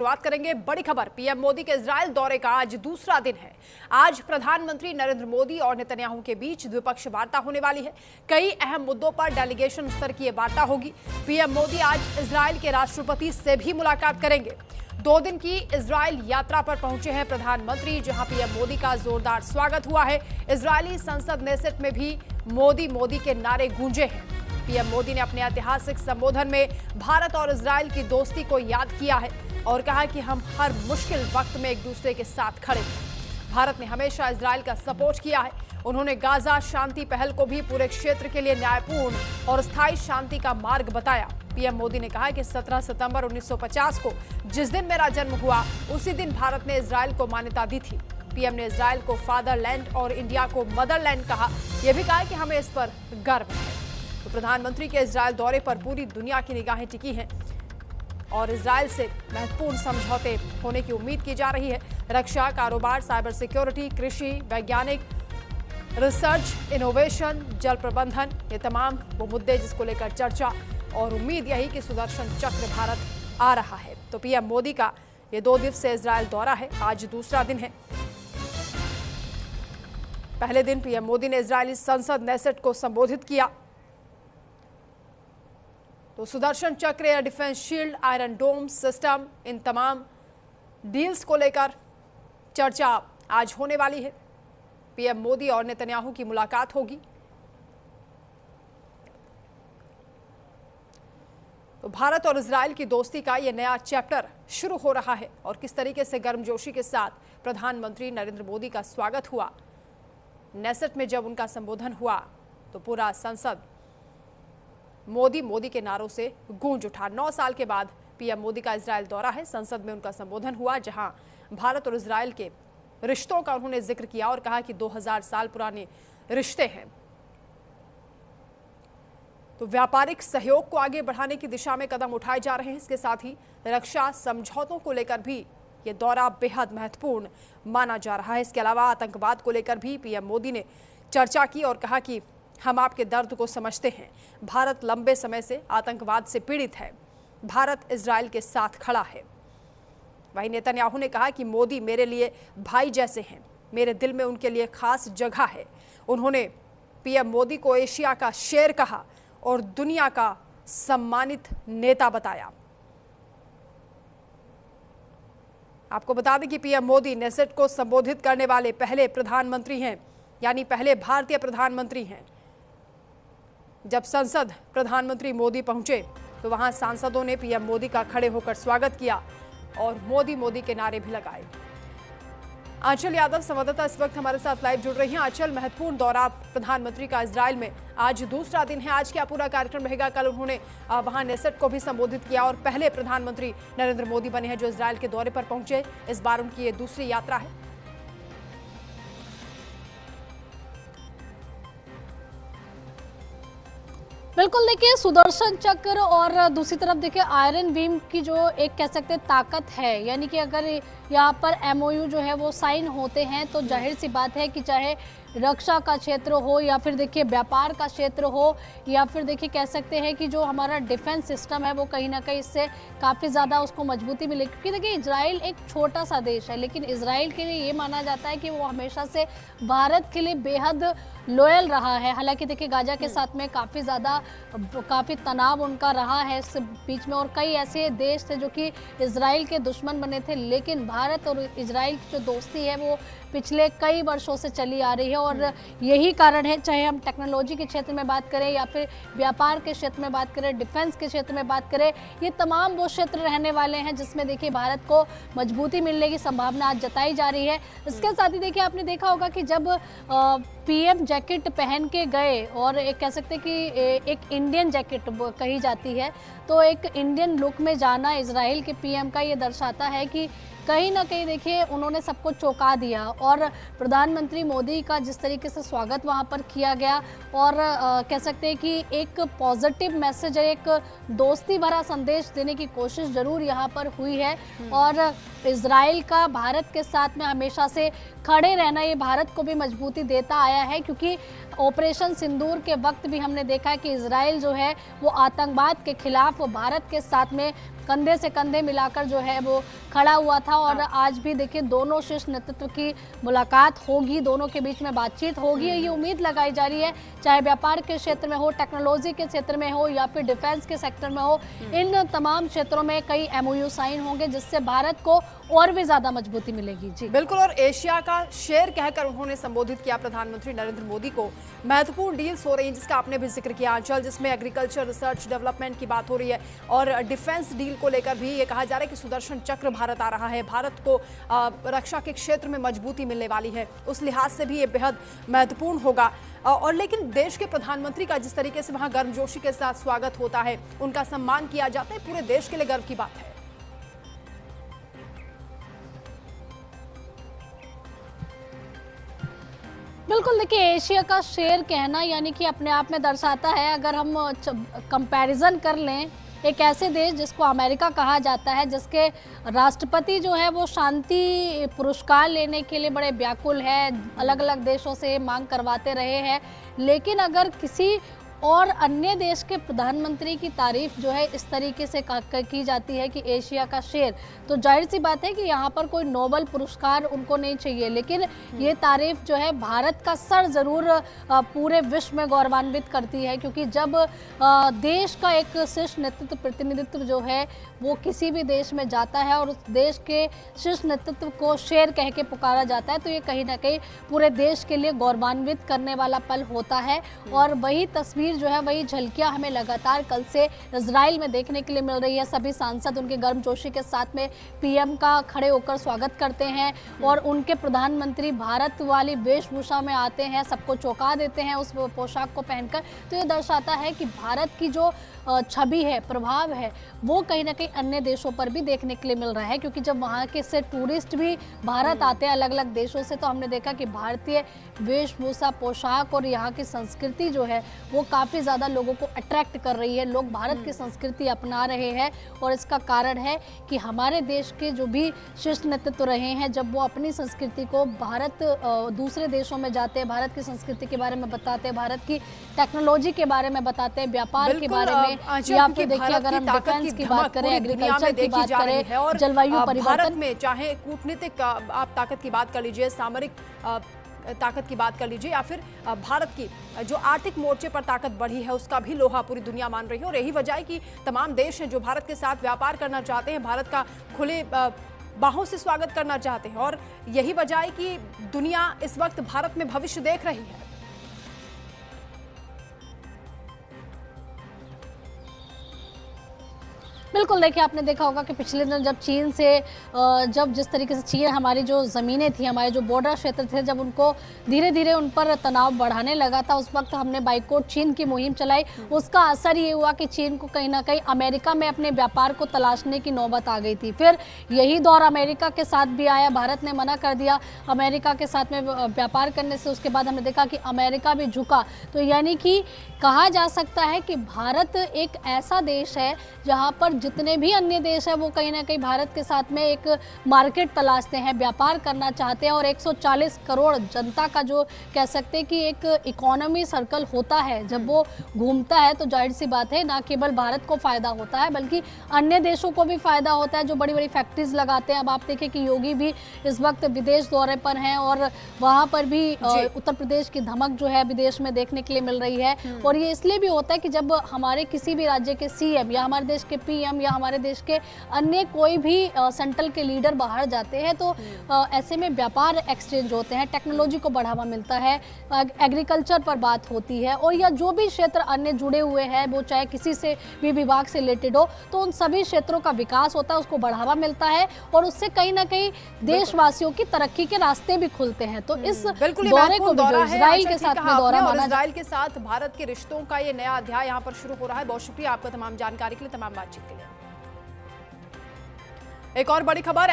शुरुआत करेंगे बड़ी खबर। पीएम मोदी के इजरायल दौरे का आज दूसरा दिन है। आज प्रधानमंत्री नरेंद्र मोदी और नेतन्याहू के बीच द्विपक्षीय वार्ता होने वाली है। कई अहम मुद्दों पर डेलीगेशन स्तर की यह वार्ता होगी। पीएम मोदी आज इजरायल के राष्ट्रपति से भी मुलाकात करेंगे। 2 दिन की इजरायल यात्रा पर पहुंचे हैं प्रधानमंत्री, जहां पीएम मोदी का जोरदार स्वागत हुआ है। इजरायली संसद नेसेट में भी मोदी मोदी के नारे गूंजे हैं। पीएम मोदी ने अपने ऐतिहासिक संबोधन में भारत और इजरायल की दोस्ती को याद किया है और कहा कि हम हर मुश्किल वक्त में एक दूसरे के साथ खड़े हैं। भारत ने हमेशा इजरायल का सपोर्ट किया है। उन्होंने गाजा शांति पहल को भी पूरे क्षेत्र के लिए न्यायपूर्ण और स्थायी शांति का मार्ग बताया। पीएम मोदी ने कहा कि 17 सितंबर 1950 को जिस दिन मेरा जन्म हुआ, उसी दिन भारत ने इजरायल को मान्यता दी थी। पीएम ने इजरायल को फादरलैंड और इंडिया को मदरलैंड कहा। यह भी कहा कि हमें इस पर गर्व है। तो प्रधानमंत्री के इजरायल दौरे पर पूरी दुनिया की निगाहें टिकी हैं और इजरायल से महत्वपूर्ण समझौते होने की उम्मीद की जा रही है। रक्षा, कारोबार, साइबर सिक्योरिटी, कृषि, वैज्ञानिक, रिसर्च, इनोवेशन, जल प्रबंधन, ये तमाम वो मुद्दे जिसको लेकर चर्चा और उम्मीद यही कि सुदर्शन चक्र भारत आ रहा है। तो पीएम मोदी का ये 2 दिवसीय इजरायल दौरा है, आज दूसरा दिन है। पहले दिन पीएम मोदी ने इजरायली संसद नेसेट को संबोधित किया। तो सुदर्शन चक्र, एयर डिफेंस शील्ड, आयरन डोम सिस्टम, इन तमाम डील्स को लेकर चर्चा आज होने वाली है। पीएम मोदी और नेतन्याहू की मुलाकात होगी। तो भारत और इजरायल की दोस्ती का यह नया चैप्टर शुरू हो रहा है और किस तरीके से गर्मजोशी के साथ प्रधानमंत्री नरेंद्र मोदी का स्वागत हुआ। नेसेट में जब उनका संबोधन हुआ तो पूरा संसद मोदी मोदी के नारों से गूंज उठा। 9 साल के बाद पीएम मोदी का इजरायल दौरा है। संसद में उनका संबोधन हुआ, जहां भारत और इजरायल के रिश्तों का उन्होंने जिक्र किया और कहा कि 2000 साल पुराने रिश्ते हैं। तो व्यापारिक सहयोग को आगे बढ़ाने की दिशा में कदम उठाए जा रहे हैं। इसके साथ ही रक्षा समझौतों को लेकर भी ये दौरा बेहद महत्वपूर्ण माना जा रहा है। इसके अलावा आतंकवाद को लेकर भी पीएम मोदी ने चर्चा की और कहा कि हम आपके दर्द को समझते हैं। भारत लंबे समय से आतंकवाद से पीड़ित है। भारत इजरायल के साथ खड़ा है। वहीं नेतन्याहू ने कहा कि मोदी मेरे लिए भाई जैसे हैं, मेरे दिल में उनके लिए खास जगह है। उन्होंने पीएम मोदी को एशिया का शेर कहा और दुनिया का सम्मानित नेता बताया। आपको बता दें कि पीएम मोदी नेसेट को संबोधित करने वाले पहले प्रधानमंत्री हैं, यानी पहले भारतीय प्रधानमंत्री हैं। जब संसद प्रधानमंत्री मोदी पहुंचे तो वहां सांसदों ने पीएम मोदी का खड़े होकर स्वागत किया और मोदी मोदी के नारे भी लगाए। आंचल यादव संवाददाता इस वक्त हमारे साथ लाइव जुड़ रही हैं। आंचल, महत्वपूर्ण दौरा प्रधानमंत्री का इजरायल में, आज दूसरा दिन है। आज क्या पूरा कार्यक्रम रहेगा? कल उन्होंने वहां नेसेट को भी संबोधित किया और पहले प्रधानमंत्री नरेंद्र मोदी बने हैं जो इजरायल के दौरे पर पहुंचे। इस बार उनकी ये दूसरी यात्रा है। बिल्कुल, देखिए सुदर्शन चक्र और दूसरी तरफ देखिए आयरन बीम की जो एक कह सकते हैं ताकत है, यानी कि अगर यहाँ पर एमओयू जो है वो साइन होते हैं तो जाहिर सी बात है कि चाहे रक्षा का क्षेत्र हो या फिर देखिए व्यापार का क्षेत्र हो या फिर देखिए कह सकते हैं कि जो हमारा डिफेंस सिस्टम है वो कहीं ना कहीं इससे काफ़ी ज़्यादा उसको मजबूती मिले। क्योंकि देखिए इजराइल एक छोटा सा देश है, लेकिन इजराइल के लिए ये माना जाता है कि वो हमेशा से भारत के लिए बेहद लॉयल रहा है। हालांकि देखिए गाजा के साथ में काफ़ी तनाव उनका रहा है इस बीच में और कई ऐसे देश थे जो कि इजराइल के दुश्मन बने थे, लेकिन भारत और इजराइल की जो दोस्ती है वो पिछले कई वर्षों से चली आ रही है और यही कारण है, चाहे हम टेक्नोलॉजी के क्षेत्र में बात करें या फिर व्यापार के क्षेत्र में बात करें, डिफेंस के क्षेत्र में बात करें, ये तमाम वो क्षेत्र रहने वाले हैं जिसमें देखिए भारत को मजबूती मिलने की संभावना आज जताई जा रही है। इसके साथ ही देखिए आपने देखा होगा कि जब पीएम जैकेट पहन के गए और एक कह सकते हैं कि एक इंडियन जैकेट कही जाती है, तो एक इंडियन लुक में जाना इजराइल के पीएम का ये दर्शाता है कि कहीं ना कहीं देखिए उन्होंने सबको चौंका दिया और प्रधानमंत्री मोदी का जिस तरीके से स्वागत वहां पर किया गया और कह सकते हैं कि एक पॉजिटिव मैसेज, एक दोस्ती भरा संदेश देने की कोशिश जरूर यहां पर हुई है। और इजराइल का भारत के साथ में हमेशा से खड़े रहना ये भारत को भी मजबूती देता आया है, क्योंकि ऑपरेशन सिंदूर के वक्त भी हमने देखा कि इजराइल जो है वो आतंकवाद के खिलाफ भारत के साथ में कंधे से कंधे मिलाकर जो है वो खड़ा हुआ था। और आज भी देखिए दोनों शीर्ष नेतृत्व की मुलाकात होगी, दोनों के बीच में बातचीत होगी। ये उम्मीद लगाई जा रही है, चाहे व्यापार के क्षेत्र में हो, टेक्नोलॉजी के क्षेत्र में हो या फिर डिफेंस के सेक्टर में हो, इन तमाम क्षेत्रों में कई MOU साइन होंगे जिससे भारत को और भी ज्यादा मजबूती मिलेगी। जी बिल्कुल, और एशिया का शेर कहकर उन्होंने संबोधित किया प्रधानमंत्री नरेंद्र मोदी को। महत्वपूर्ण डील्स हो रही हैं जिसका आपने भी जिक्र किया आंचल, जिसमें एग्रीकल्चर, रिसर्च, डेवलपमेंट की बात हो रही है और डिफेंस डील को लेकर भी ये कहा जा रहा है कि सुदर्शन चक्र भारत आ रहा है, भारत को रक्षा के क्षेत्र में मजबूती मिलने वाली है, उस लिहाज से भी ये बेहद महत्वपूर्ण होगा। और लेकिन देश के प्रधानमंत्री का जिस तरीके से वहां गर्मजोशी के साथ स्वागत होता है, उनका सम्मान किया जाता है, पूरे देश के लिए गर्व की बात है। बिल्कुल, देखिए एशिया का शेर कहना यानी कि अपने आप में दर्शाता है, अगर हम कंपैरिजन कर लें एक ऐसे देश जिसको अमेरिका कहा जाता है, जिसके राष्ट्रपति जो है वो शांति पुरस्कार लेने के लिए बड़े व्याकुल है, अलग अलग देशों से मांग करवाते रहे हैं, लेकिन अगर किसी और अन्य देश के प्रधानमंत्री की तारीफ जो है इस तरीके से की जाती है कि एशिया का शेर, तो जाहिर सी बात है कि यहाँ पर कोई नोबेल पुरस्कार उनको नहीं चाहिए, लेकिन ये तारीफ जो है भारत का सर ज़रूर पूरे विश्व में गौरवान्वित करती है। क्योंकि जब देश का एक शीर्ष नेतृत्व प्रतिनिधित्व जो है वो किसी भी देश में जाता है और उस देश के शीर्ष नेतृत्व को शेर कह के पुकारा जाता है, तो ये कहीं ना कहीं पूरे देश के लिए गौरवान्वित करने वाला पल होता है। और वही तस्वीर जो है, वही झलकियां हमें लगातार कल से इजराइल में देखने के लिए मिल रही है। सभी सांसद उनके गर्मजोशी के साथ में PM का खड़े होकर स्वागत करते हैं और उनके प्रधानमंत्री भारत वाली वेशभूषा में आते हैं, सबको चौंका देते हैं उस पोशाक को पहनकर। तो ये दर्शाता है कि भारत की जो छवि है, प्रभाव है, वो कहीं ना कहीं अन्य देशों पर भी देखने के लिए मिल रहा है। क्योंकि जब वहाँ के से टूरिस्ट भी भारत आते हैं अलग अलग देशों से, तो हमने देखा कि भारतीय वेशभूषा, पोशाक और यहाँ की संस्कृति जो है वो काफ़ी ज़्यादा लोगों को अट्रैक्ट कर रही है। लोग भारत की संस्कृति अपना रहे हैं और इसका कारण है कि हमारे देश के जो भी शीर्ष नेतृत्व रहे हैं, जब वो अपनी संस्कृति को भारत दूसरे देशों में जाते हैं, भारत की संस्कृति के बारे में बताते हैं, भारत की टेक्नोलॉजी के बारे में बताते हैं, व्यापार के बारे में, या फिर देखिए अगर हम डिफेंस की बात करें, एग्रीकल्चर की बात करें, जलवायु परिवर्तन में, चाहे कूटनीतिक आप ताकत की बात कर लीजिए, सामरिक ताकत की बात कर लीजिए, या फिर भारत की जो आर्थिक मोर्चे पर ताकत बढ़ी है उसका भी लोहा पूरी दुनिया मान रही है। और यही वजह है कि तमाम देश हैं जो भारत के साथ व्यापार करना चाहते हैं, भारत का खुले बाहों से स्वागत करना चाहते हैं। और यही वजह है कि दुनिया इस वक्त भारत में भविष्य देख रही है। बिल्कुल, देखिए आपने देखा होगा कि पिछले दिन जब चीन से जब जिस तरीके से चीन हमारी जो ज़मीनें थी, हमारे जो बॉर्डर क्षेत्र थे, जब उनको धीरे धीरे उन पर तनाव बढ़ाने लगा था, उस वक्त हमने बाइकॉट चीन की मुहिम चलाई। उसका असर ये हुआ कि चीन को कहीं ना कहीं अमेरिका में अपने व्यापार को तलाशने की नौबत आ गई थी। फिर यही दौर अमेरिका के साथ भी आया, भारत ने मना कर दिया अमेरिका के साथ में व्यापार करने से। उसके बाद हमने देखा कि अमेरिका भी झुका। तो यानी कि कहा जा सकता है कि भारत एक ऐसा देश है जहाँ पर जितने भी अन्य देश हैं वो कहीं ना कहीं भारत के साथ में एक मार्केट तलाशते हैं, व्यापार करना चाहते हैं। और 140 करोड़ जनता का जो कह सकते हैं कि एक इकोनॉमी सर्कल होता है, जब वो घूमता है तो जाहिर सी बात है ना केवल भारत को फ़ायदा होता है बल्कि अन्य देशों को भी फ़ायदा होता है जो बड़ी बड़ी फैक्ट्रीज लगाते हैं। अब आप देखें कि योगी भी इस वक्त विदेश दौरे पर हैं और वहाँ पर भी उत्तर प्रदेश की धमक जो है विदेश में देखने के लिए मिल रही है। और ये इसलिए भी होता है कि जब हमारे किसी भी राज्य के CM या हमारे देश के PM या हमारे देश के अन्य कोई भी सेंट्रल के लीडर बाहर जाते हैं तो ऐसे में व्यापार एक्सचेंज होते हैं, टेक्नोलॉजी को बढ़ावा मिलता है, एग्रीकल्चर पर बात होती है, और या जो भी क्षेत्र अन्य जुड़े हुए हैं वो चाहे किसी से भी विभाग से रिलेटेड हो, तो उन सभी क्षेत्रों का विकास होता है, उसको बढ़ावा मिलता है और उससे कहीं ना कहीं देशवासियों की तरक्की के रास्ते भी खुलते हैं। तो इस दौरे को इजराइल के साथ में दौरा माना, इजराइल के साथ भारत के रिश्तों का ये नया अध्याय यहाँ पर शुरू हो रहा है। बहुत शुक्रिया आपका तमाम जानकारी के लिए, तमाम बातचीत के लिए। एक और बड़ी खबर